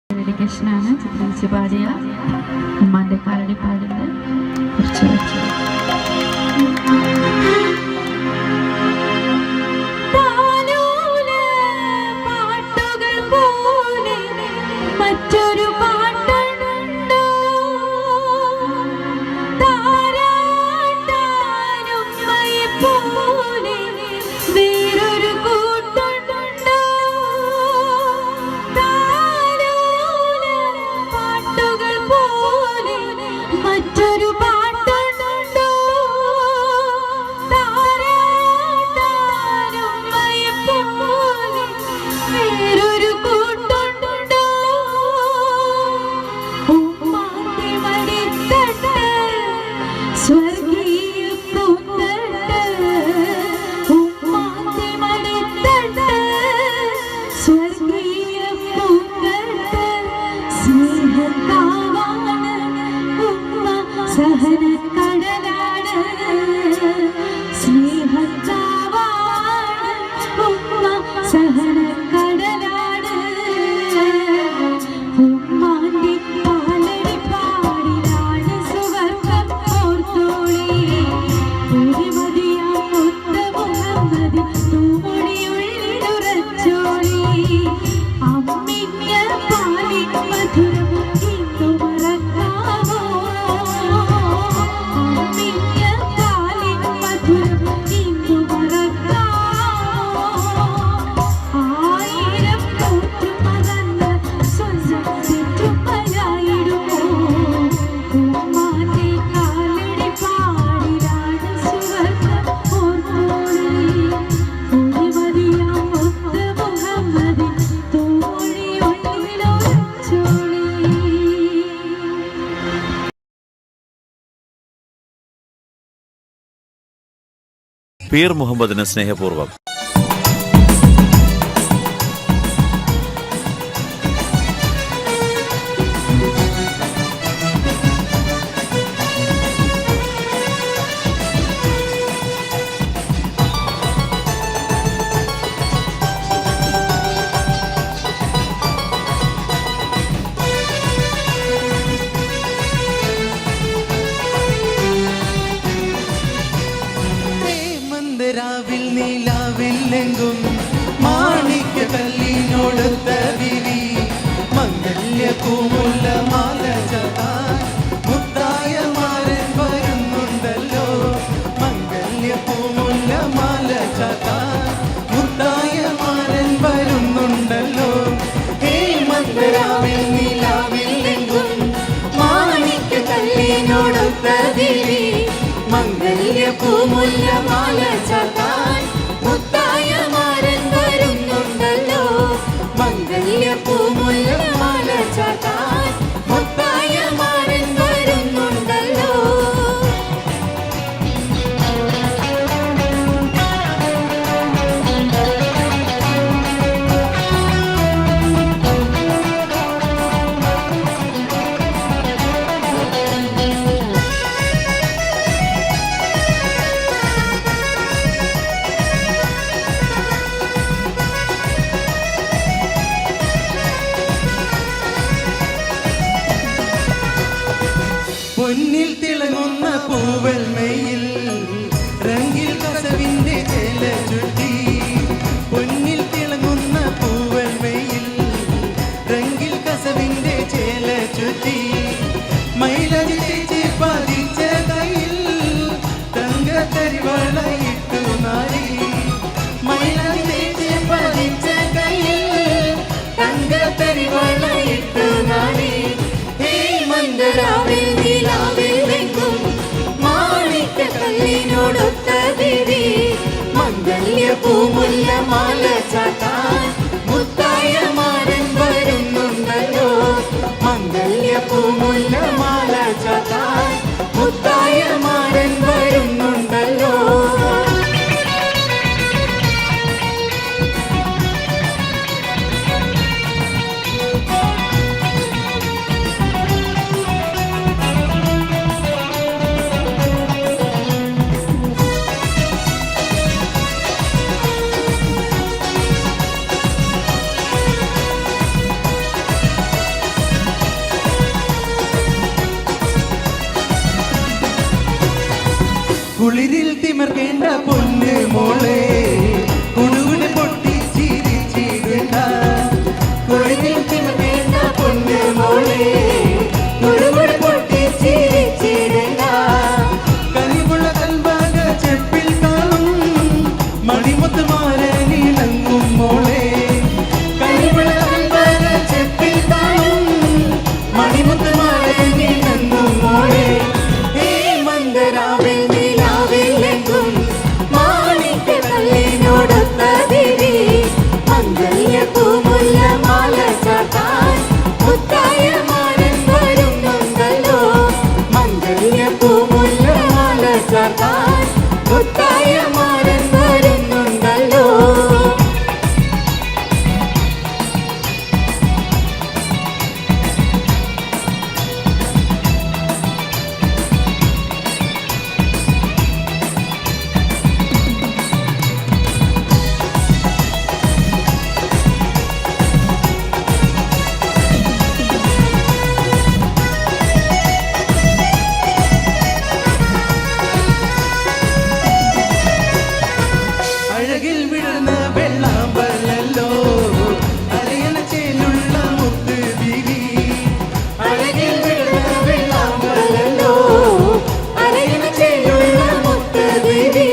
ഡെഡിക്കേഷനാണ് ചിത്രീച്ച് പാടിയ ഉമ്മാൻ്റെ കാലടിപ്പാടിൻ്റെ കുറച്ച് വെച്ചു. മറ്റൊരു പാട്ടുണ്ടോ താരാട്ടാനും പോലെ വേറൊരു കൂട്ടുണ്ടോ താലോല പാട്ടുകൾ പോലെ മറ്റൊരു പീർ മുഹമ്മദിന് സ്നേഹപൂർവ്വം. രാവിൽ നീലാവില്ലെങ്കും മാണിക്യ കല്ലിനോടുത്ത വിരി മംഗല്യ പൂമുല്ല മാല ചാത്താൻ മുത്തായ മാരൻ വരുന്നുണ്ടല്ലോ. മംഗല്യ പൂമുല്ല മാല ചാത്താൻ മുത്തായ മാരൻ വരുന്നുണ്ടല്ലോ. ഹേ മന്ദരാവിൽ നീലാവില്ലെങ്കും മാണിക്യ കല്ലിനോടുത്ത വിരി മംഗല്യ പൂമുല്ല മാല ചാത്താൻ മുത്തായ മാരൻ വരുന്നുണ്ടല്ലോ. മംഗല്യ പൂമുല്ല മാല ചാത്താൻ മുത്തായ മാരൻ വരുന്നുണ്ടല്ലോ. പൊന്നിൽ തിളങ്ങുന്ന പൂവൽമയിൽ രംഗിൽ കസവിന്റെ ചേല ചുറ്റി. പൊന്നിൽ തിളങ്ങുന്ന പൂവൽമയിൽ രംഗിൽ കസവിന്റെ ചേല ചുറ്റി. മൈലജി തേച്ച് പതിച്ച കയ്യിൽ തങ്കത്തരിവളയിട്ടു നാരി. മൈലജി തേച്ച് പതിച്ച കയ്യിൽ തങ്കത്തരിവളയിട്ടു നാരി. മന്ദരാവിൽ നീലാവില്ലെങ്കും മാണിക്യ കല്ലിനോടൊത്ത വിരി മംഗല്യ പൂമുല്ല മാല ചാത്താൻ മുത്തായ മാരൻ വരുന്നുണ്ടല്ലോ. മംഗല്യ പൂമുല്ല മാല ചാത്താൻ മുത്തായ മാരൻ വരുന്നുണ്ടല്ലോ. കുളിരിൽ തിമർക്കേണ്ട പൊന്ന് മോളെ കുടുകുടി പൊട്ടി ചിരിച്ചിടണ്ട. കുളിരിൽ തിമർക്കേണ്ട പൊന്ന് മോളെ കുടുകുടി പൊട്ടി ചിരിച്ചിടണ്ട. കനിവുള്ള കൽഭാഗ ചെപ്പിൽ കാണും മണിമുത്ത് മാരനിളങ്ങും മോളെ. കനിവുള്ള കൽഭാഗ ചെപ്പിൽ കാണും മണിമുത്ത് മാരനിളങ്ങും മോളെ. ഹേ മന്ദരാവിൽ മാണിക്യ കല്ലിനോടൊത്ത വിരി മംഗല്യ പൂമുല്ല മാല ചാത്താൻ മുത്തായ മാരൻ വരുന്നുണ്ടല്ലോ. മംഗല്യ പൂമുല്ല മാല ചാത്താൻ മുത്തായ മാരൻ വരുന്നുണ്ടല്ലോ. അഴകിൽ വിടർന്ന വെള്ളാമ്പലല്ലോ അരയണ ചേലുള്ള മുത്ത് വിരി. അഴകിൽ വിടർന്ന വെള്ളാമ്പലല്ലോ അരയണ ചേലുള്ള മുത്ത് വിരി.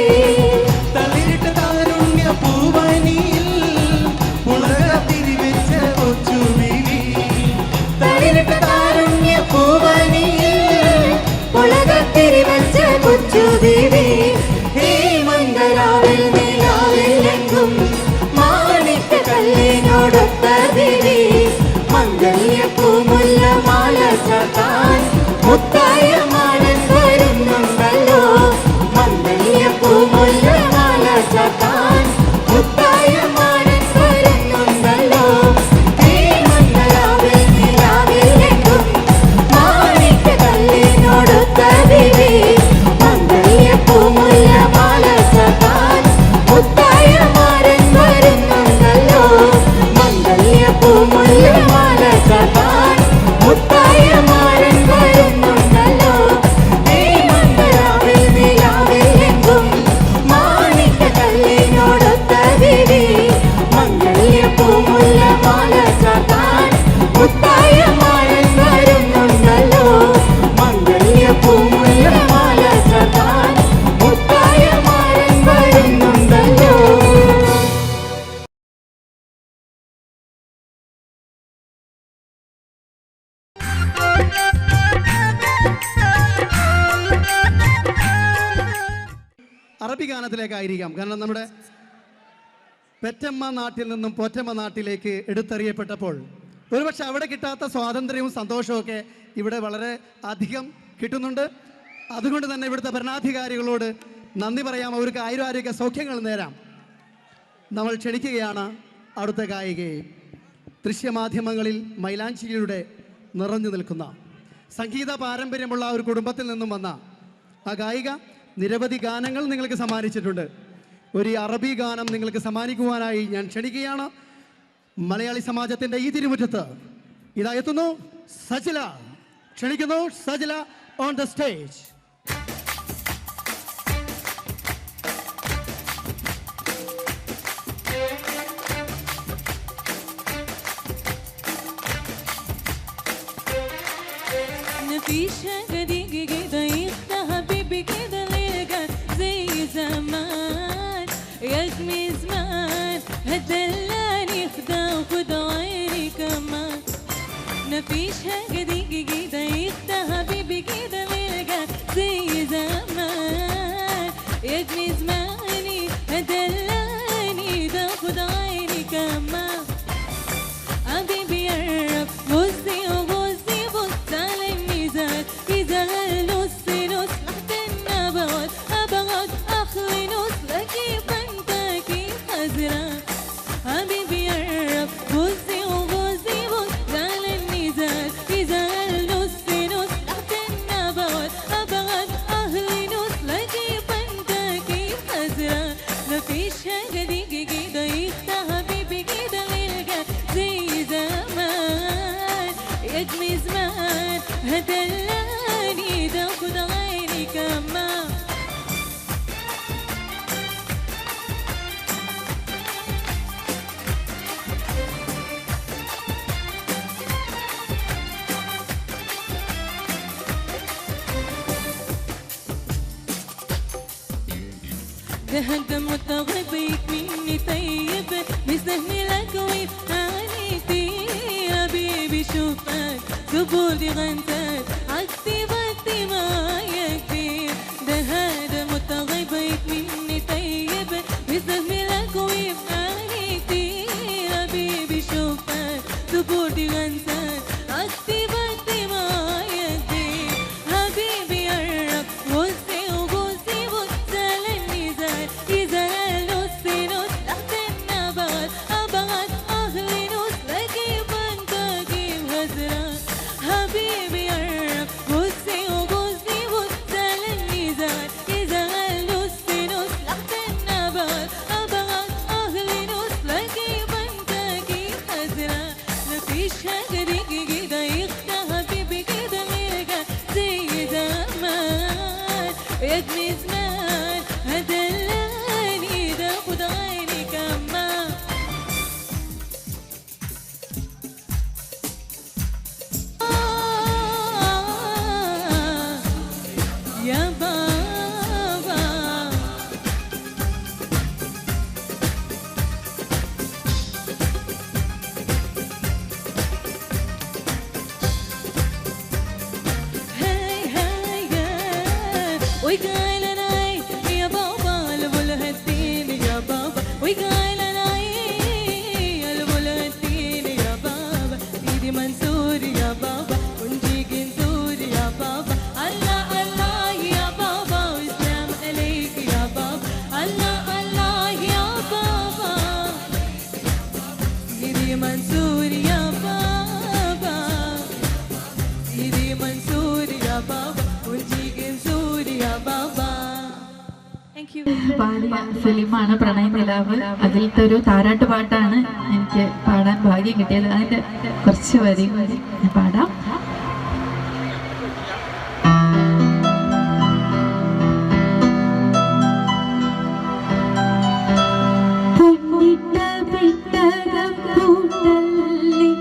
തളിരിട്ട താരുണ്യ പൂവനിയിൽ ഉലക തിരിവെച്ച കൊച്ചു വിരി. തളിരിട്ട താരുണ്യ പൂവനിയിൽ ഉലക തിരിവെച്ച കൊച്ചു വിരി. ഹേ മന്ദരാവിൽ നീലാവില്ലെങ്കും മാണിക്യ കല്ലിനോടൊത്ത വിരി മംഗല്യ പൂമുല്ല മാല ചാത്താൻ മുത്തായ മാരൻ വരുന്നുണ്ടല്ലോ. മംഗല്യ പൂമുല്ല മാല അറബി ഗാനത്തിലേക്കായിരിക്കാം. കാരണം നമ്മുടെ പെറ്റമ്മ നാട്ടിൽ നിന്നും പോറ്റമ്മ നാട്ടിലേക്ക് എടുത്തെറിയപ്പെട്ടപ്പോൾ ഒരുപക്ഷെ അവിടെ കിട്ടാത്ത സ്വാതന്ത്ര്യവും സന്തോഷവും ഇവിടെ വളരെ അധികം കിട്ടുന്നുണ്ട്. അതുകൊണ്ട് തന്നെ ഇവിടുത്തെ ഭരണാധികാരികളോട് നന്ദി പറയാം. അവർക്ക് ആയുരാരോഗ്യ സൗഖ്യങ്ങൾ നേരാം. നമ്മൾ ക്ഷണിക്കുകയാണ് അടുത്ത ഗായികയെ. ദൃശ്യമാധ്യമങ്ങളിൽ മൈലാഞ്ചിയിലൂടെ നിറഞ്ഞു നിൽക്കുന്ന സംഗീത പാരമ്പര്യമുള്ള ഒരു കുടുംബത്തിൽ നിന്നും വന്ന ആ ഗായിക നിരവധി ഗാനങ്ങൾ നിങ്ങൾക്ക് സമ്മാനിച്ചിട്ടുണ്ട്. ഒരു അറബി ഗാനം നിങ്ങൾക്ക് സമ്മാനിക്കുവാനായി ഞാൻ ക്ഷണിക്കുകയാണ്. മലയാളി സമാജത്തിൻ്റെ ഈ തിരുമുറ്റത്ത് ഇതാ എത്തുന്നു സജില. ക്ഷണിക്കുന്നു Sajila on the stage. مفيش جديد كده يفتح حبيبي كده نلقى زي زمان يا ابني زمان هتدلعني خدا وخدا عيني كمان مفيش جديد كده يفتح حبيبي كده نلقى زي زمان يا ابني زماني هتدلعني ده خدا عيني كمان حبيبي يا رب بصي وبصي بص على الميزان إذا النص نص تحت النبوات أبغاك أخلي نص أجيب أنت كيف حزران حبيبي يا رب بصي وبصي بص على الميزان إذا النص نص تحت النبوات أبغاك أخلي نص أجيب أنت كيف حزران مفيش جديد كده يفتح حبيبي كده نلقى زي زمان يا ابني زمان هدلاني تاخد عيني كمان ده هدم متغبيك مني طيب مستهملك ويفانيتي يا بيبي شوفك قبولي غنتك عكسي بطي ما يكفي ده هذا متغبيك مني طيب مستهملك ويفانيتي يا بيبي شوفك قبولي غنتك عكسي بطي ما يكفي حبيبي يا رب بصي وبصي بص على الميزان إذا النص نص تحت النبات أبغاك أهلي نص أجيب أنت أجيب هزران حبيبي يا رب بصي وبصي بص على الميزان إذا النص نص تحت النبات أبغاك أهلي نص أجيب أنت أجيب هزران مفيش حاجة كده يخدع حبيبي كده نلقى زي زمان يا ابني زمان هدلاني تاخد عيني كمان يا بابا هاي هاي وقال انا يا بابا البل هديني يا بابا وقال انا البل هديني يا بابا سيدي منصور يا بابا ونجيك نزور يا بابا الله الله يا بابا والسلام عليك يا بابا الله الله يا بابا سيدي منصور يا بابا سيدي منصور يا بابا ونجيك نزور يا بابا Thank you. പാടിയ ഫിലിമാണ് പ്രണയ നിലാവ്. അതിലത്തെ ഒരു താരാട്ട് പാട്ടാണ് എനിക്ക് പാടാൻ ഭാഗ്യം കിട്ടിയത്. അതിന്റെ കുറച്ച് വരി ഞാൻ പാടാം. പൊന്നിട്ട പെട്ടകം പൂട്ടല്ലി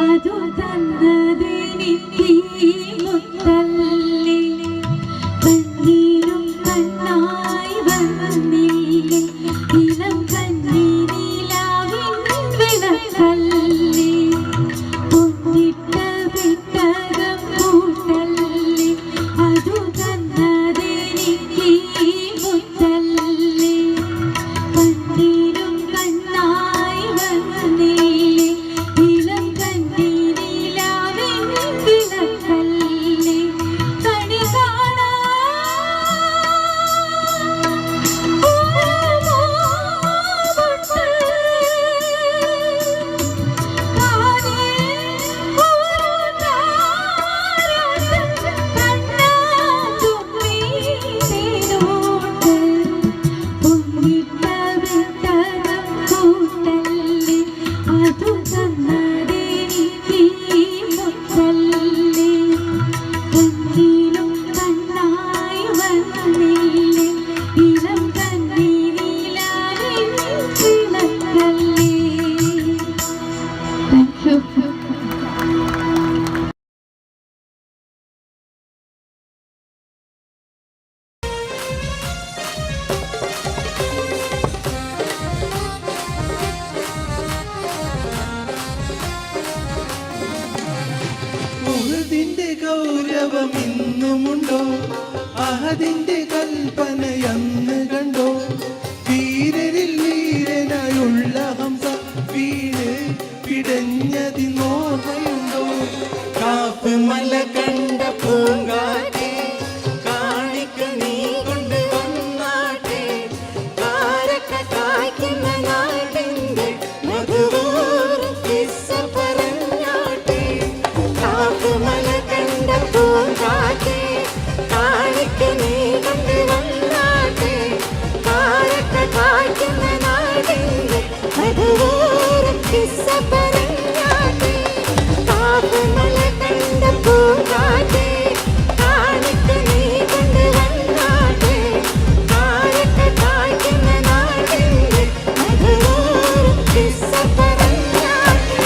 അതു തന്നതെനിക്ക് മുത്തല്ലി കണ്ണീരും കണ്ണായി വന്നില്ലേ ഇളം കണ്ണീ നിലാവിൻ വിളക്കല്ലി പൊന്നിട്ട പെട്ടകം ദൈവം ഇന്നുമുണ്ടോ? അഹദിന്റെ കൽപ്പനയന്ന് കണ്ടോ? വീരരിൽ വീരനായുള്ള ഹംസ വീണ് പിടഞ്ഞതിനോർമ്മയുണ്ടോ? കാപ്പ് മല കണ്ട പൂങ്കാറ്റേ, കാണിക്ക നീ കൊണ്ട് വന്നാട്ടെ. കാരക്ക കായ്ക്കുന്ന നാടിന്റെ മധുവൂറും കിസ്സ പറഞ്ഞാട്ടെ. കാപ്പ് മല കണ്ട പൂങ്കാറ്റേ, കാണിക്ക നീ കൊണ്ട് വന്നാട്ടെ. കാരക്ക കായ്ക്കുന്ന നാടിന്റെ മധുവൂറും കിസ്സ പറഞ്ഞാട്ടെ. കാപ്പ് മല കണ്ട പൂങ്കാറ്റേ, കാണിക്ക നീ കൊണ്ട് വന്നാട്ടെ. കാരക്ക കായ്ക്കുന്ന നാടിന്റെ മധുവൂറും കിസ്സ പറഞ്ഞാട്ടെ.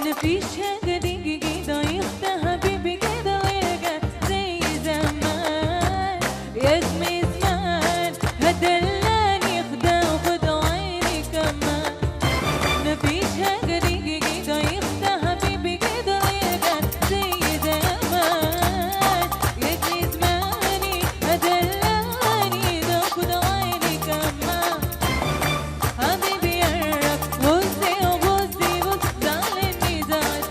مفيش حاجة تيجي كده يخفى حبيبي كده ويرجع زي زمان يا اسمي زمان هدلاني خدا وخد عيني كمان مفيش حاجة تيجي كده يخفى حبيبي كده ويرجع زي زمان يا اسمي زماني هدلاني ده خد عيني كمان حبيبي يا رب بصي وبصي بص زعلني زعل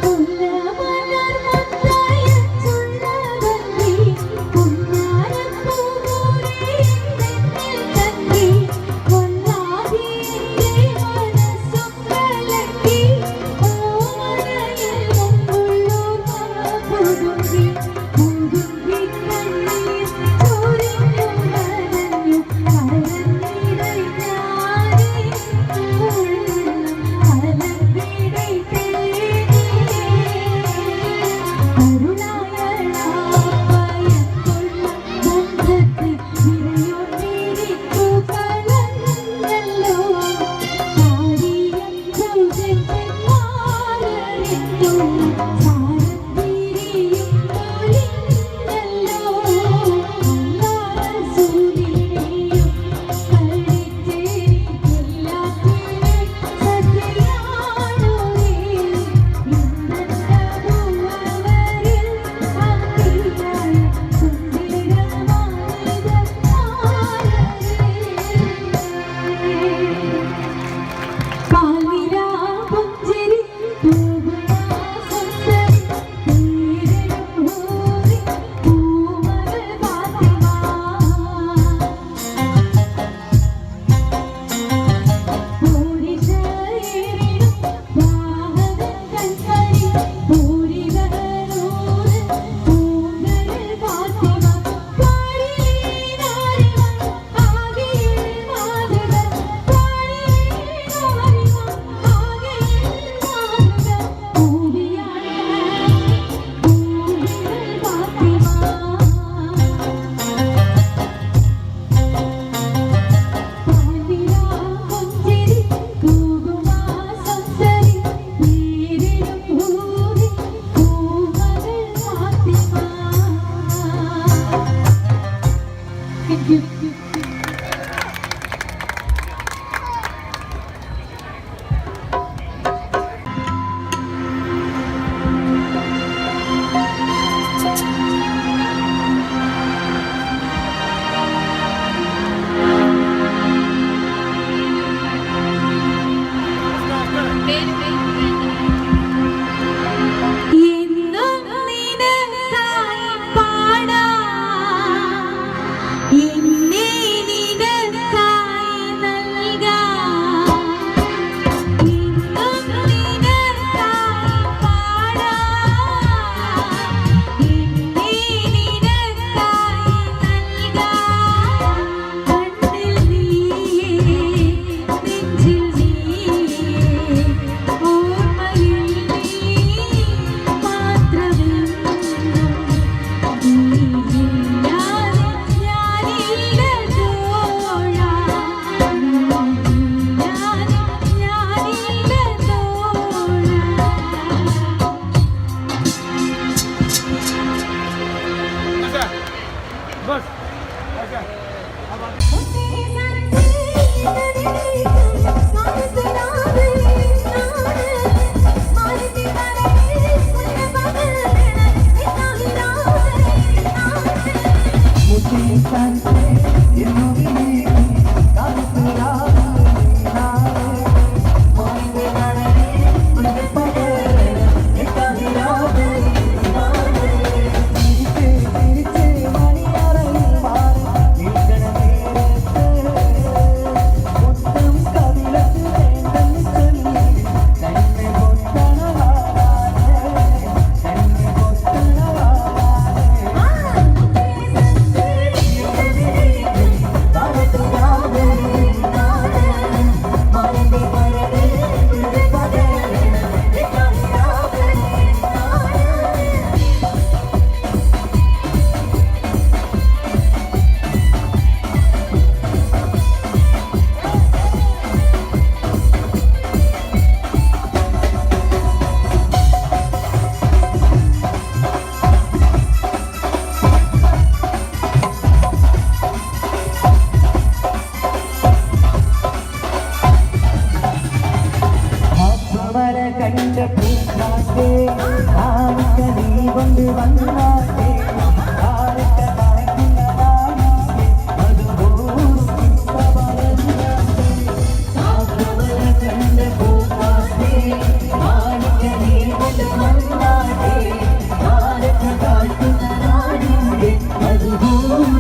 മുല്ല പൂക്കാറ്റേ കാണിക്ക നീ കൊണ്ട് വന്നാട്ടെ കാരക്ക കായ്ക്കുന്ന നാടിന്റെ അതുപോലും കാക്കവല കണ്ട പൂക്കാറ്റേ കാണിക്ക നീ കൊണ്ട് വന്നാട്ടെ കാരക്ക കായ്ക്കുന്ന നാടിന്റെ അതുപോലും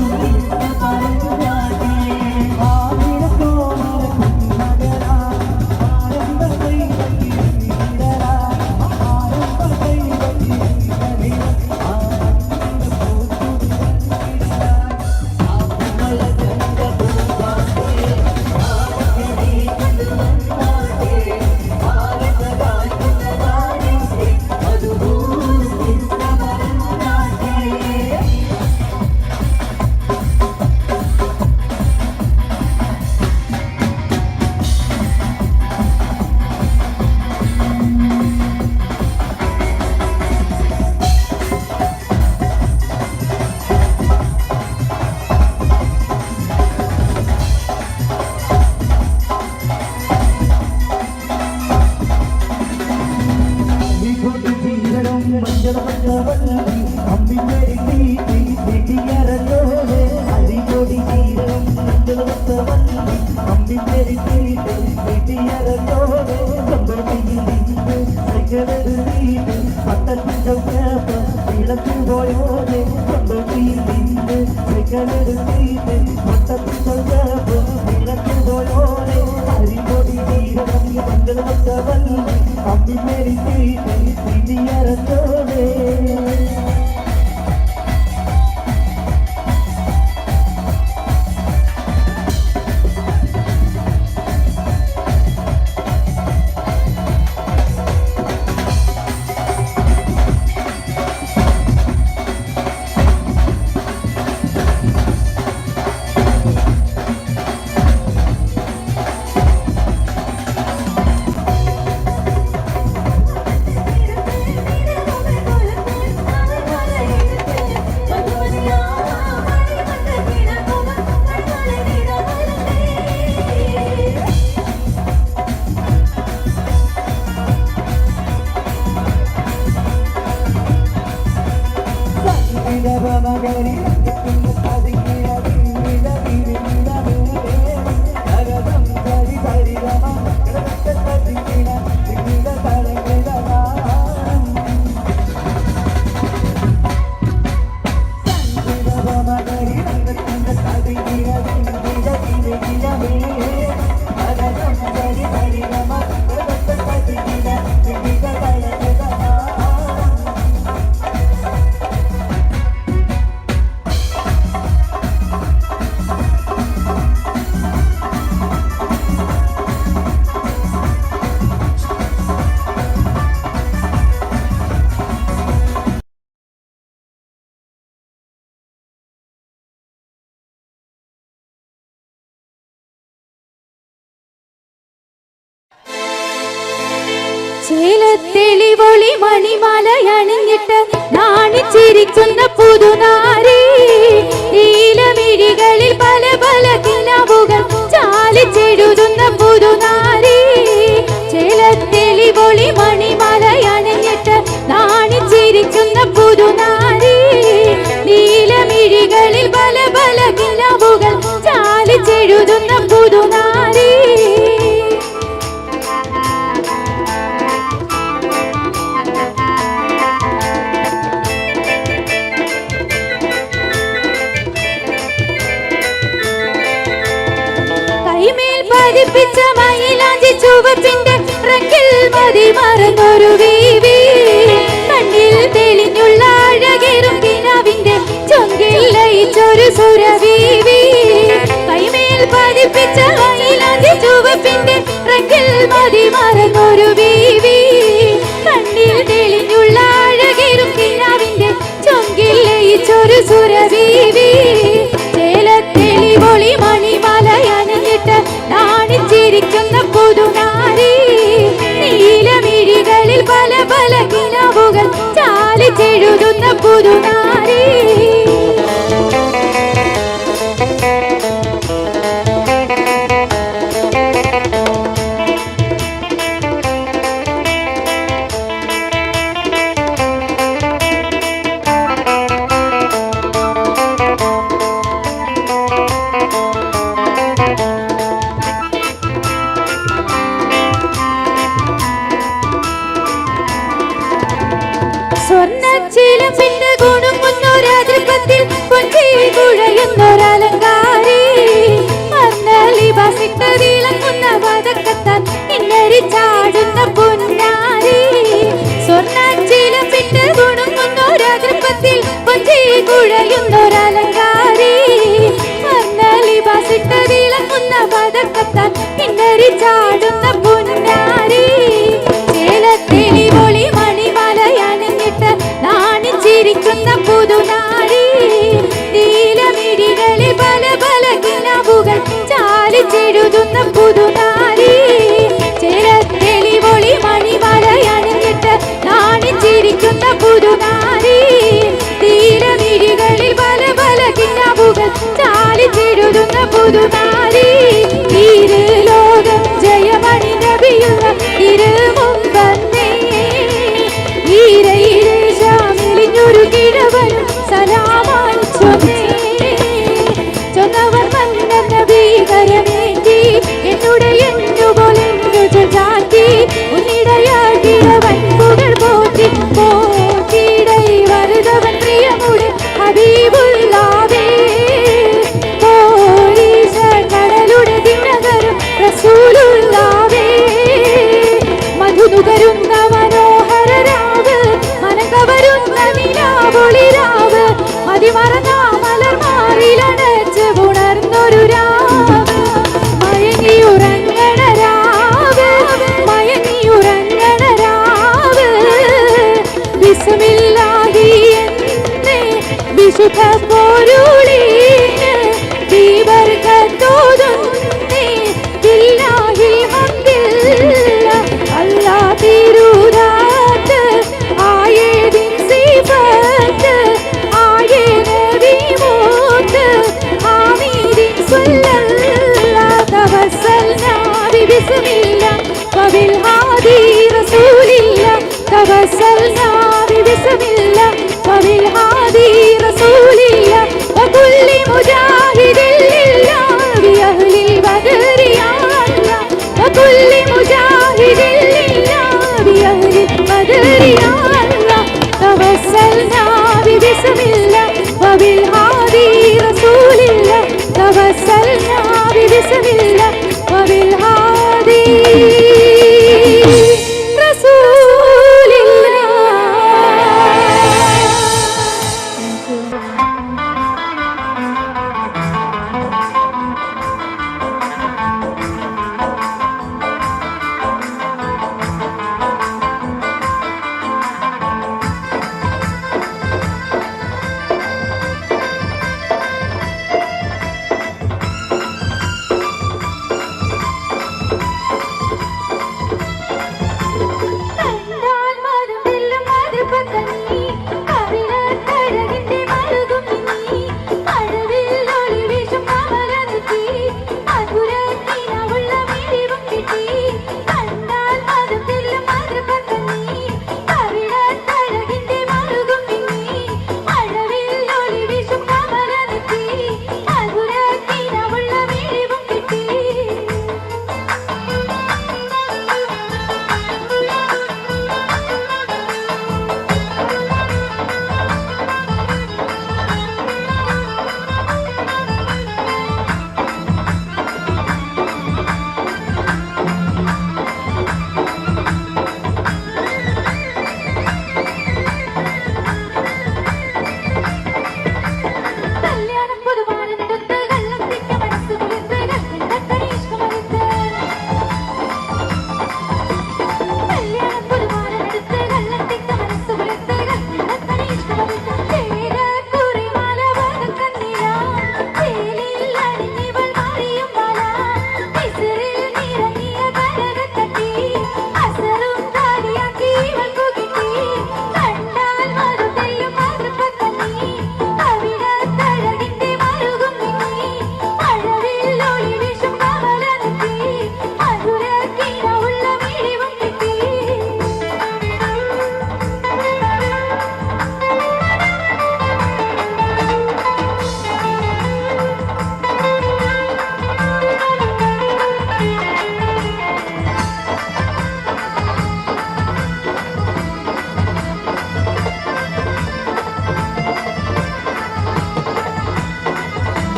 ചേലത്തെളിവൊളി മണിമലയണിഞ്ഞിട്ട് നാണിച്ചിരിക്കുന്ന പുതുനാരി നീലമിഴികളിൽ പല പല കിനാവുകൾ ചാലിച്ചെഴുതുന്ന പുതുനാരി ചേലത്തെളിവൊളി മണിമലയണിഞ്ഞിട്ട് നാണിച്ചിരിക്കുന്ന പുതുനാരി നീലമിഴികളിൽ പല പല കിനാവുകൾ ചാലിച്ചെഴുതുന്ന പുതുനാരി പതിപ്പിച്ച മയിലാഞ്ചി ചുവപ്പിന്റെ റങ്കിൽ മതി മറന്നൊരു വീവി കണ്ണിൽ തെളിഞ്ഞുള്ള അഴകേറും കിനാവിന്റെ ചൊങ്കിൽ ലയിച്ചൊരു സുരവീവി കൈമേൽ പതിപ്പിച്ച മയിലാഞ്ചി ചുവപ്പിന്റെ റങ്കിൽ മതി മറന്നൊരു വീവി കണ്ണിൽ തെളിഞ്ഞുള്ള അഴകേറും കിനാവിന്റെ ചൊങ്കിൽ ലയിച്ചൊരു സുരവീവി ചേലത്തെളിവൊളി മണിമലയണിഞ്ഞിട്ട് നാണിച്ചിരിക്കുന്ന പുതുനാരി നീലമിഴികളിൽ പല പല കിനാവുകൾ ചാലിച്ചെഴുതുന്ന പുതുനാരി സ്വർണ്ണച്ചിലമ്പിന്റെ ഗുണുങ്ങുന്നൊരാതൃപ്പത്തിൽ കൊഞ്ചി കുഴയുന്നൊരലങ്കാരി ലിബാസിട്ട തിളങ്ങുന്ന പതക്കത്താൽ ഇന്നരി ചാടുന്ന പൊന്നാരി സ്വർണ്ണച്ചിലമ്പിന്റെ ഗുണുങ്ങുന്നൊരാതൃപ്പത്തിൽ കൊഞ്ചി കുഴയുന്നൊരലങ്കാരി ലിബാസിട്ട തിളങ്ങുന്ന പതക്കത്താൽ ഇന്നരി ചാടുന്ന പൊന്നാരി ചേലത്തേലി പൊളി മണിമലയണിഞ്ഞിട്ട് നാണിച്ചിരിക്കുന്ന പുതുനാരി നീലമിഴികളിൽ പല പല കിനാവുകൾ ചാലിച്ചെഴുതുന്ന പുതുനാരി ചേലത്തേലി പൊളി മണിമലയണിഞ്ഞിട്ട് നാണിച്ചിരിക്കുന്ന പുതുനാരി നീലമിഴികളിൽ പല പല കിനാവുകൾ ചാലിച്ചെഴുതുന്ന പുതുനാരി ഇരു ലോകം ജയമണി നബിയുള്ള ഇരുമുമ്പന്നേ ഈരയിലേശാമിലിഞ്ഞൊരു കിഴവനും സലാമായി ചൊന്നവർ മന്നന്ന ഭീകരമേറ്റി എന്നുടെ എന്നുപോലെ ചാറ്റി ഉന്നിടയാൾ കിഴവൻ പുകൾ പോറ്റി പോറ്റിടൈ വരുതവൻ പ്രിയമുടെ ഹബീബുല്ലാവേ പോലീസ കടലുടെ ദിനകരും റസൂലുള്ളാവേ മധുനുകരുന്ന മനോഹര രാവ് മനകവരുന്ന നിലാവൊളിരാവ് മതിമറന്ന മലർമാറിലണച്ച് ഉണർന്നൊരു രാവ് മയങ്ങിയുറങ്ങണ രാവ് മയങ്ങിയുറങ്ങണ രാവ് ബിസ്മില്ലാഹി എന്നേ വിശുദ്ധ പൊരുളിന് ദീപർക്കത്തോതുന്നേ ബില്ലാഹിൽ ഹംദില്ല അല്ലാ തിരുദാത്ത് ആയേദിൻ സിഫത്ത് ആയേ നബി മൂത്ത് ആമീദിൻ സ്വല്ലല്ലാഹു തവസ്സൽനാ ബിസ്മില്ലാ വബിൽ ഹാദി റസൂലില്ലാ തവസ്സൽനാ ബിസ്മില്ലാ വബിൽ ഹാദി റസൂലില്ലാ വകുല്ലി മുജാഹിദിൻ ലില്ലാ ബിഅഹ്ലിൽ ബദരി യാ അല്ലാഹ് വകുല്ലി മുജാഹിദിൻ ലില്ലാ ബിഅഹ്ലിൽ ബദരി യാ അല്ലാഹ് തവസ്സൽനാ ബിസ്മില്ലാ വബിൽ ഹാദി റസൂലില്ലാ തവസ്സൽനാ ബിസ്മില്ലാ വബിൽ ഹാദി റസൂലില്ലാ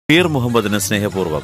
പീർ മുഹമ്മദിന് സ്നേഹപൂർവ്വം.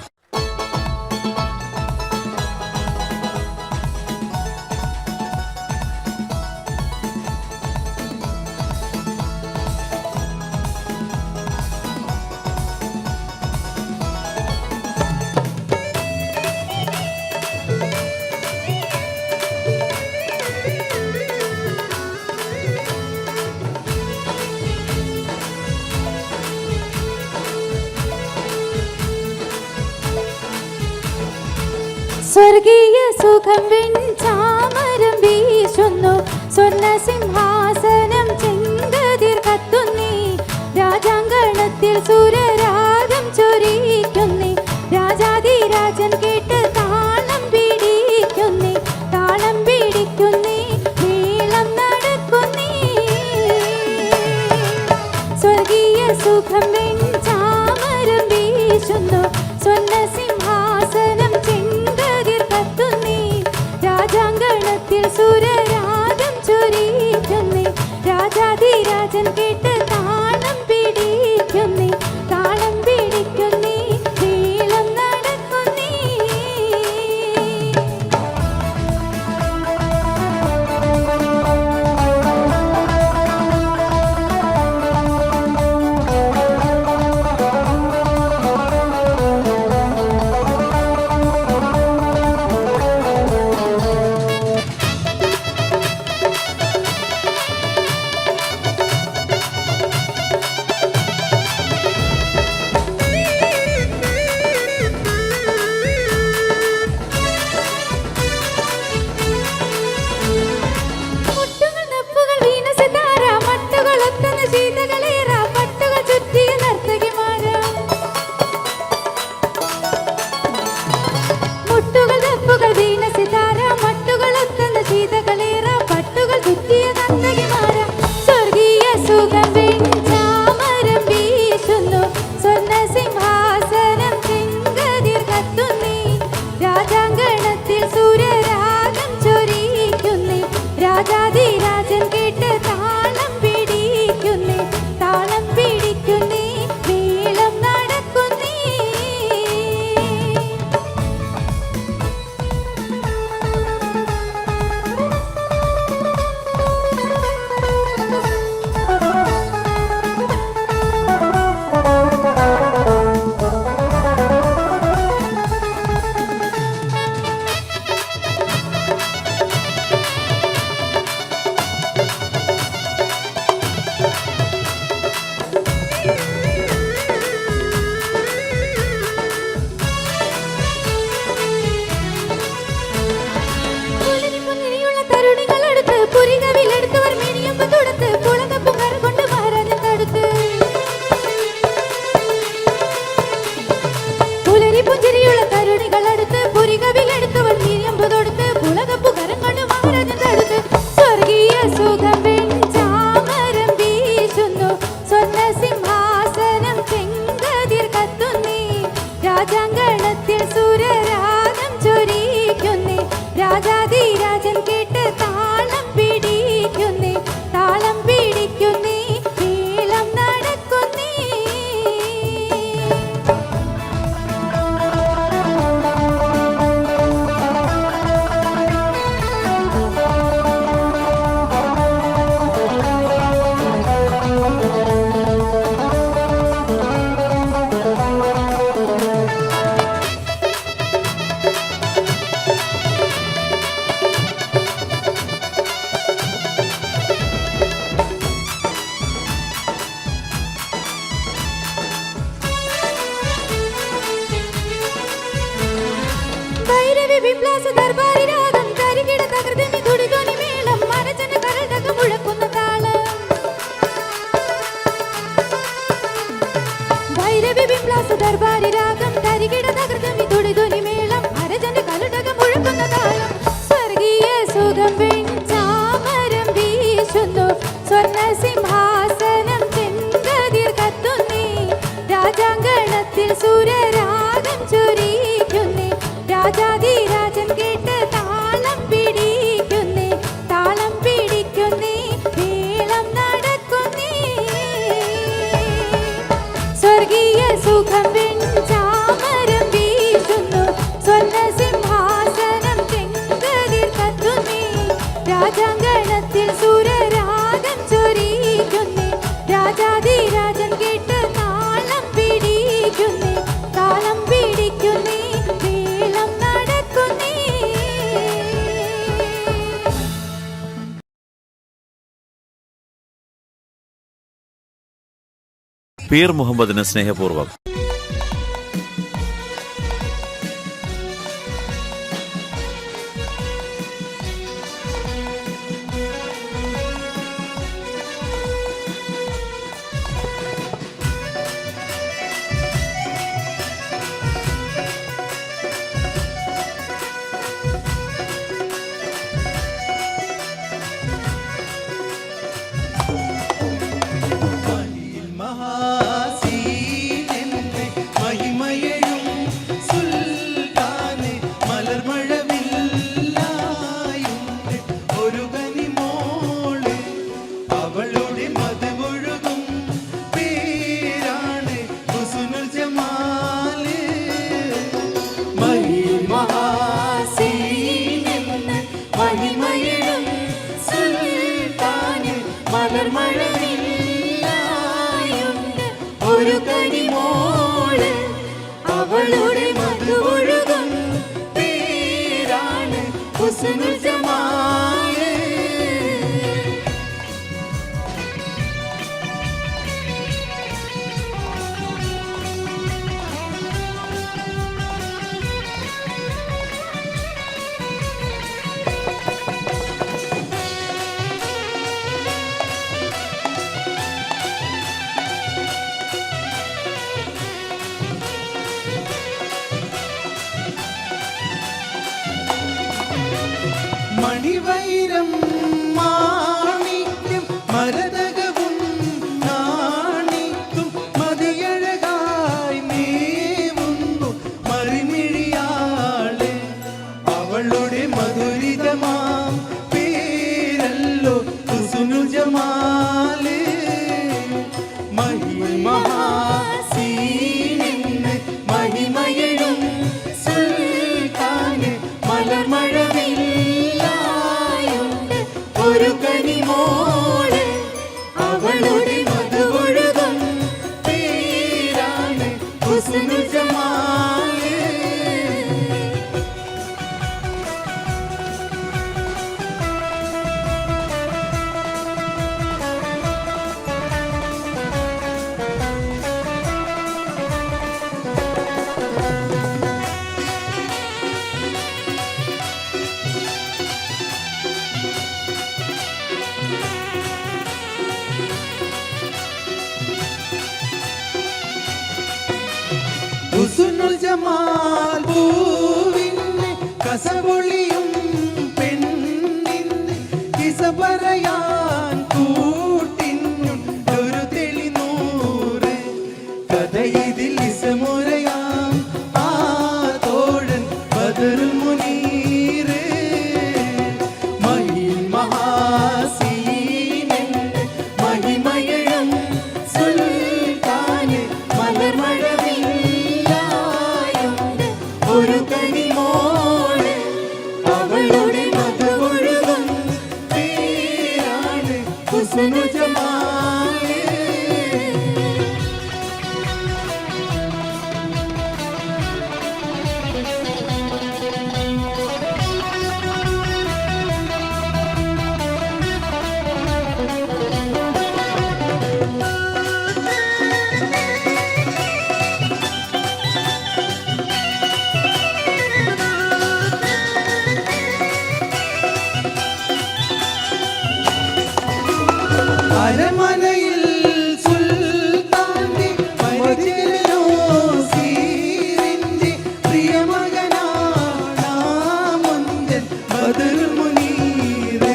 സ്വർഗീയ സുഖം വെഞ്ചാമരം വീശുന്നു, സ്വർണ്ണ സിംഹാസനം ചെങ്കതിർ കത്തുന്നീ, രാജാങ്കണത്തിൽ സൂര്യരാഗം ചൊരിക്കുന്നേ, രാജാധിരാജൻ കേട്ട് താളം പിടിക്കുന്നേ, താളം പിടിക്കുന്നേ, മേളം നടക്കുന്നേ. സ്വർഗീയ സുഖം വെഞ്ചാമരം വീശുന്നു, സ്വർണ്ണ സിംഹാസനം ചെങ്കതിർ കത്തുന്നേ, രാജാങ്കണത്തിൽ സൂര്യരാഗം ചൊരിക്കുന്നേ, രാജാധിരാജൻ കേട്ട് താളം പിടിക്കുന്നേ, താളം പിടിക്കുന്നേ, മേളം നടക്കുന്നേ. മുട്ടുകൾ നപ്പുകൾ വീണ സിതാര, മട്ടുകൾ ഒത്തുന്ന ശീതകളേറ, പട്ടുകൾ ചുറ്റിയ നർത്തകിമാര. മുട്ടുകൾ നപ്പുകൾ വീണ സിതാര, മട്ടുകൾ ഒത്തുന്ന ശീതകളേറ, പട്ടുകൾ ചുറ്റിയ നർത്തകിമാര. സ്വർഗീയ സുഖം വെഞ്ചാമരം വീശുന്നു, സ്വർണ്ണ സിംഹാസനം ചെങ്കതിർ കത്തുന്നേ, രാജാങ്കണത്തിൽ സൂര്യരാഗം ചൊരിക്കുന്നേ, രാജാധിരാജൻ കേട്ട് താളം പിടിക്കുന്നേ, താളം പിടിക്കുന്നേ, മേളം നടക്കുന്നേ. പുലരിപ്പൊന്നിരിയുള്ള തരുണികളടുത്ത്, പുരികവിലെടുത്തവർ മിനിയമ്പ് തൊടുത്ത്, പുളകപ്പുകാർ കൊണ്ട് മഹാരാജൻ തടുത്ത്. പുലരിപ്പുഞ്ചിരിയുള്ള തരുണികളടുത്ത്, പുരികവിലെടുത്തവർ മിനിയമ്പ് തൊടുത്ത്, പുളകപ്പുകാരൻ കൊണ്ട് മഹാരാജൻ തടുത്ത്. സ്വർഗീയ സുഖം വെഞ്ചാമരം വീശുന്നു, സ്വർണ്ണ സിംഹാസനം ചെങ്കതിർ കത്തുന്നേ, രാജാങ്കണത്തിൽ സൂര്യരാഗം ചൊരിക്കുന്നേ, രാജാധിരാജൻ കേട്ട് താളം പിടിക്കുന്നേ, താളം പിടിക്കുന്നേ, മേളം നടക്കുന്നേ. ഭൈരവി വിപ്ലാസ ദർബാരി രാഗം, കരികിട തകർത്തിനി തുടികൊനി മേളം, മനജന കരടക മുഴക്കുന്ന താളം. ഭൈരവി വിപ്ലാസ ദർബാരി രാഗം, കരികിട തകർത്തിനി തുടികൊനി മേളം, മനജന കരടക മുഴക്കുന്ന താളം. സ്വർഗീയ സുഖം വെഞ്ചാമരം വീശുന്നു, സ്വർണ്ണ സിംഹാസനം ചെങ്കതിർ കത്തുന്നേ, രാജാങ്കണത്തിൽ സൂര്യരാഗം ചൊരിക്കുന്നേ, രാജാധിരാജൻ കേട്ട് താളം പിടിക്കുന്നേ, താളം പിടിക്കുന്നേ, മേളം നടക്കുന്നേ. സ്വർഗീയ സുഖം വെഞ്ചാമരം പീർ മുഹമ്മദിന് സ്നേഹപൂർവ്വം. ഒരു കനിമോള് അവളുടെ മധുവൊഴുകും പേരാണ് ഹുസ്നുൽ ജമാല്. മണിവൈരം മാണിക്യം മരതകവും നാണിക്കും മതിയഴകായി നീവുന്നു മറിമിഴിയാളെ അവളുടെ മധുരിതമാം പേരല്ലോ ഹുസ്നുൽ ജമാല്. മഹാസീനിന്ന് മഹിമയഴും സുൽത്താന് മലർമഴവില്ലായുണ്ട് ഒരു കനിമോള് അവളുടെ മധുവൊഴുകും പേരാണ് ഹുസ്നുൽ ജമാല്. ഹുസ്നുൽ ജമാൽ പൂവിന് കസപൊളിയും പെണ്ണിന് കിസ പറയാൻ കൂട്ടിനും ഒരു തെളിനൂറ് കഥ ഇതിൽ ഇസമുറയാം ആ തോഴൻ ബദറുൽ മുനീറ്. മഹാസീനന്റെ മഹിമയഴും സുൽത്താന് മലർമഴവില്ലായുണ്ട് ഒരു കനിമോള് അവളുടെ മധുവൊഴുകും പേരാണ് ഹുസ്നുൽ ജമാല്. അരമനയിൽ സുൽത്താന്റെ പരിചരനോ സീരിന്റെ പ്രിയമകനാമുന്തൻ ബദറുൽ മുനീറ്.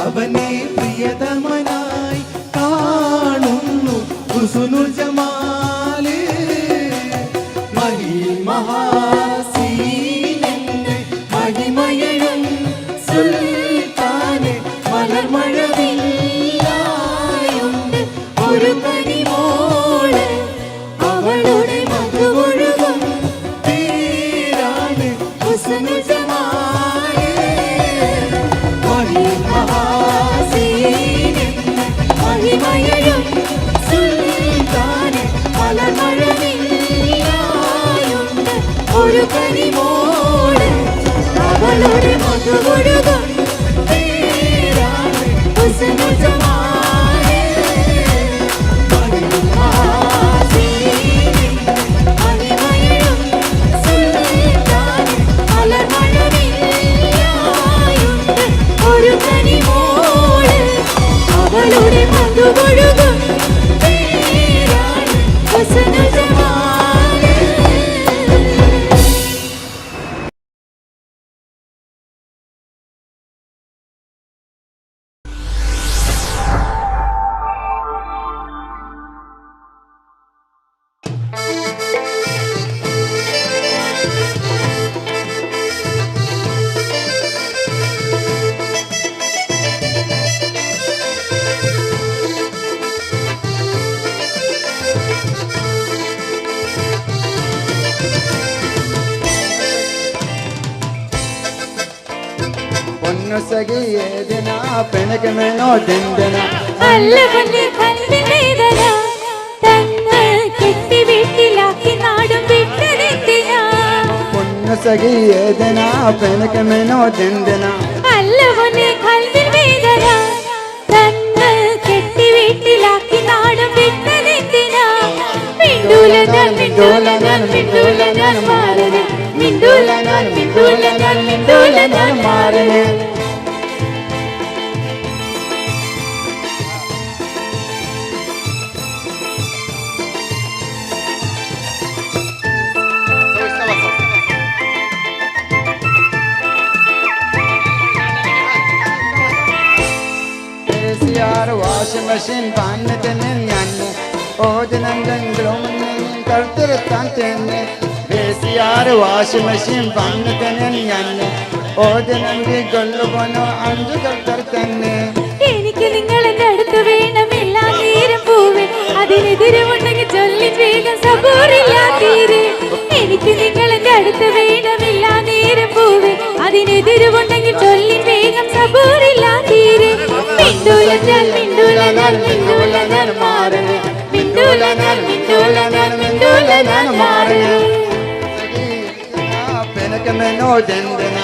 അവനെ പ്രിയതമനായി കാണുന്നു ഹുസ്നുൽ ജമാല്. മഹാസീനന്റെ മഹിമയഴും സുൽത്താന് മലർമഴവില്ലായുണ്ട് ഒരു കനിമോള് അവളുടെ മധുവൊഴുകും പേരാണ് ഹുസ്നുൽ ജമാല്. മഹാസീനന്റെ മഹിമയഴും സുൽത്താന് മലർമഴവില്ലായുണ്ട് ഒരു കനിമോള് അവളുടെ മധുവൊഴുകും പേരാണ് ഹുസ്നുൽ ജമാല്. സഖി ഏതിനാ പെനകമെനോ ദന്തന അല്ല പൊന്നെ കൽവിൽ വേദന തന്ന് കെട്ടി വീട്ടിലാക്കി നാടും വിട്ടതെന്തിനാ പൊന്നു സഖി ഏതിനാ പെനകമെനോ ദന്തന അല്ല പൊന്നെ കൽവിൽ വേദന തന്ന് കെട്ടി വീട്ടിലാക്കി നാടും വിട്ടതെന്തിനാ മിണ്ടൂല ഞാൻ മിണ്ടൂല ഞാൻ മിണ്ടൂല ഞാൻ മാറണേ മിണ്ടൂല ഞാൻ മിണ്ടൂല ഞാൻ മിണ്ടൂല ഞാൻ മാറണേ വാഷിംഗ് മെഷീൻ പാന്നത്തിന് ഞാൻ ഓജനെന്തെങ്കിലും കഴുത്തിരുത്താൻ തന്നെ വാഷിംഗ് മെഷീൻ പാന്നത്തിന് ഞാൻ ഓജനെന്തി കൊല്ലുപോനോ 5 കഴുത്തർ തന്നെ എനിക്ക് നിങ്ങൾ എന്റെ അടുത്ത് വേണം എല്ലാ നേരം പൂവേ അതിനെതിരുമുണ്ടെങ്കിൽ ചൊല്ലി വേഗം സബൂറില്ലാ തീരെ എനിക്ക് നിങ്ങൾ എന്റെ അടുത്ത് വേണം എല്ലാ നേരം പൂവേ അതിനെതിരുമുണ്ടെങ്കിൽ ചൊല്ലി വേഗം സബൂറില്ലാ തീരെ മിണ്ടൂല ഞാൻ മിണ്ടൂല ഞാൻ മിണ്ടൂല ഞാൻ മാറണേ മിണ്ടൂല ഞാൻ മിണ്ടൂല ഞാൻ മിണ്ടൂല ഞാൻ മാറണേ പെനകമെനോ ദന്തന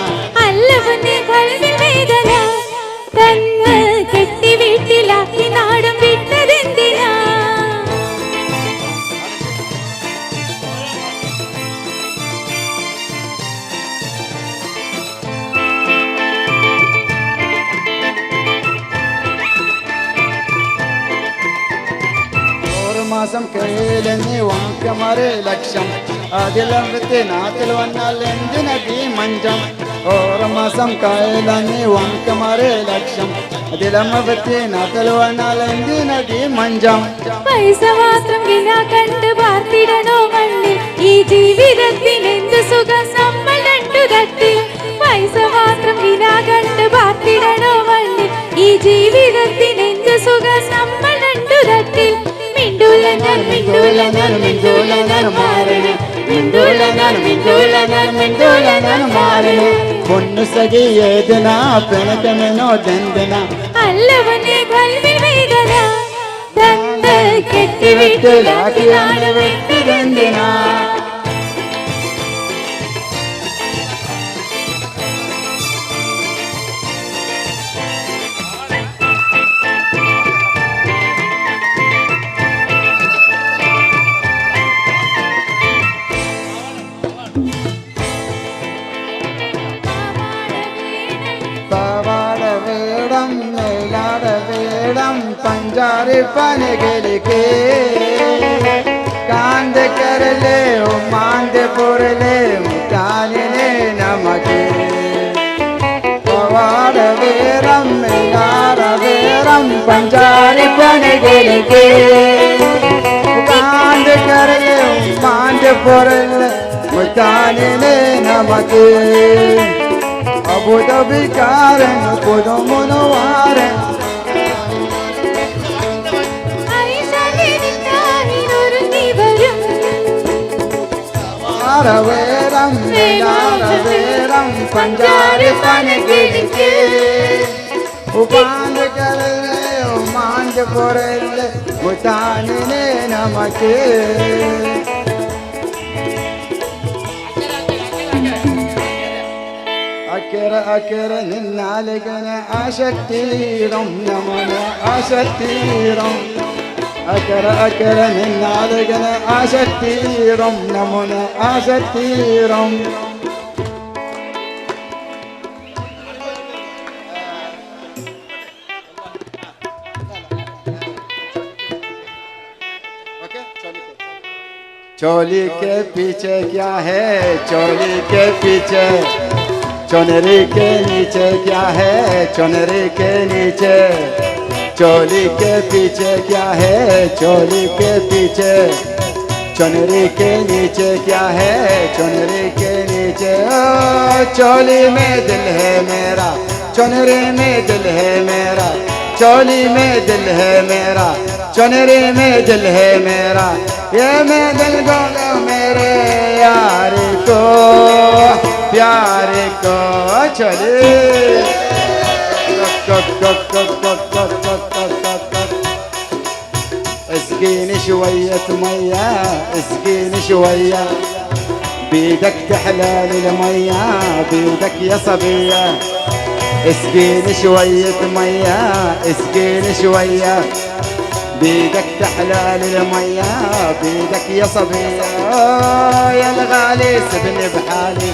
അല്ല പൊന്നെ കൽവിൽ വേദന തന്ന് കെട്ടി വീട്ടിലാക്കി നാടും വിട്ടതെന്തിനാ മാസം കയ്യിലെന്നി വാക്കമാരെ ലക്ഷം അതിലത്തെ നാട്ടിൽ വന്നാൽ എന്തിനീ മഞ്ചം 6 മാസം കയ്യിലെന്നി വാക്കമാരെ ലക്ഷം അതിലത്തെ നാട്ടിൽ വന്നാൽ എന്തിനീ മഞ്ചം പൈസ മാത്രം വില കണ്ട് പാർത്തിടണോ മണ്ണിൽ ഈ ജീവിതത്തിന് എന്ത് സുഖം നമ്മൾ രണ്ടു തട്ടിൽ പൈസ മാത്രം വില കണ്ട് പാർത്തിടണോ മണ്ണിൽ ഈ ജീവിതത്തിന് എന്ത് സുഖം നമ്മൾ രണ്ടു തട്ടിൽ മിണ്ടൂല ഞാൻ മിണ്ടൂല ഞാൻ മിണ്ടൂല ഞാൻ മാറണേ മിണ്ടൂല ഞാൻ മിണ്ടൂല ഞാൻ മിണ്ടൂല ഞാൻ മാറണേ പൊന്നു സഖി ഏതിനാ പെനകമെനോ ദന്തന അല്ല പൊന്നെ കൽവിൽ വേദന തന്ന് കെട്ടി വീട്ടിലാക്കി നാട് വിട്ടതെന്തിനാ പാവാട വേടം മേലാട വേടം പഞ്ചാരി പനകലിക്ക് കാന്ത കരലേ മാന്ത പൊരലേ മുത്താലിനെ നമക്ക് പാവാട വേടം മേലാട വേടം പഞ്ചാരി പനകലിക്ക് കാന്ത കരലേ മാന്ത പൊരലേ മുത്താലിനെ നമക്ക് അബുദാബിക്കാരൻ പുതുമുനുവാരൻ ആരവേരം ആരവേരം പഞ്ചാരി പനകിടിക്ക് ഉപാന്ത കരലേ ഉമാന്ത പൊരലേ മുത്താനിനെ നമക്ക് അക്കര നിന്നാലികന ആശക്തിയിടം നമന ആശക്തിയിടം അക്കര നിന്നാലികന ആശക്തിയിടം നമന ആശക്തിയിടം चोली के पीछे क्या है चोली के पीछे चुनरी के नीचे क्या है चुनरी के नीचे चोली के पीछे क्या है चोली के पीछे चुनरी के नीचे क्या है चुनरी के नीचे ओ चोली में दिल है मेरा चुनरी में दिल है मेरा चोली में दिल है मेरा चुनरी में दिल है मेरा ये मैं दिल को मेरे यार को प्यार को चले اسقيني شوية مية اسقيني شوية بيدك تحلال المية بيدك يا صبية اسقيني شوية مية اسقيني شوية بيدك تحلال المية بيدك يا صبية يا الغالي سبني بحالي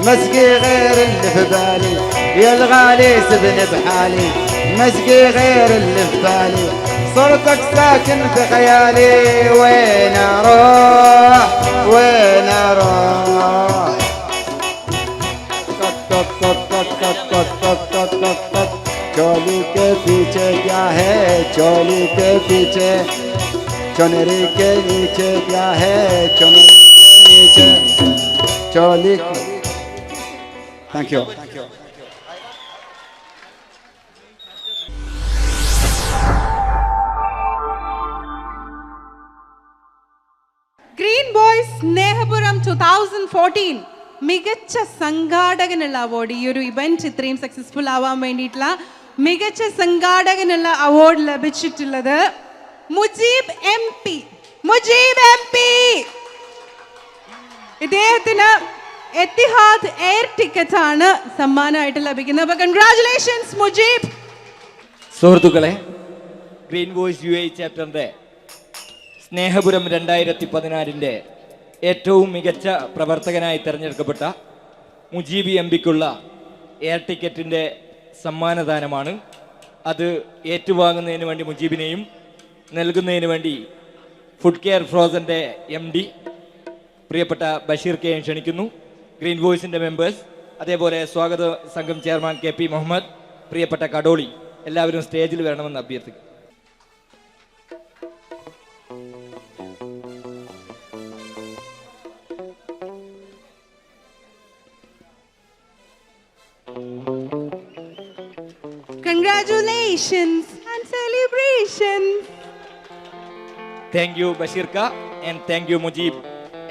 مسقي غير اللي في بالي يا الغالي سبني بحالي مسقي غير اللي في بالي صرتك ساكن في خيالي وين اروح وين اروح चोली के पीछे क्या है चोली के पीछे चुनरी के नीचे क्या है चुनरी के नीचे चोली thank you green boys Snehapuram 2014 മികച്ച സംഘാടകനുള്ള അവാർഡ്. ഈ ഒരു ഇവന്റ് ഇത്രയും സക്സസ്ഫുൾ ആവാൻ വേണ്ടിയിട്ടുള്ള മികച്ച സംഘാടകനുള്ള അവാർഡ് ലഭിച്ചിട്ടുള്ളത് മുജീബ് MP. മുജീബ് MP ഇദ്ദേഹത്തിന് എത്തിഹാദ് എയർ ടിക്കറ്റ് ആണ് സമ്മാനമായിട്ട് ലഭിക്കുന്നത്. അപ്പോൾ കൺഗ്രാറ്റുലേഷൻസ് മുജീബ്. സുഹൃത്തുക്കളെ, ഗ്രീൻ വോയ്സ് UAE ചാപ്റ്ററിന്റെ സ്നേഹപുരം 2014 ഏറ്റവും മികച്ച പ്രവർത്തകനായി തിരഞ്ഞെടുക്കപ്പെട്ട മുജീബ് MPക്കുള്ള എയർ ടിക്കറ്റിൻ്റെ സമ്മാനദാനമാണ്. അത് ഏറ്റുവാങ്ങുന്നതിന് വേണ്ടി മുജീബിനെയും നൽകുന്നതിന് വേണ്ടി ഫുഡ് കെയർ ഫ്രോസൻ്റെ MD പ്രിയപ്പെട്ട ബഷീർ കെയും ക്ഷണിക്കുന്നു. ഗ്രീൻ വോയ്സിൻ്റെ മെമ്പേഴ്സ്, അതേപോലെ സ്വാഗത സംഘം ചെയർമാൻ KP മുഹമ്മദ്, പ്രിയപ്പെട്ട കഡോളി, എല്ലാവരും സ്റ്റേജിൽ വരണമെന്ന് അഭ്യർത്ഥിക്കുന്നു. Congratulations and celebrations. Thank you Bashir Ka and thank you Mujib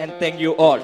and thank you all.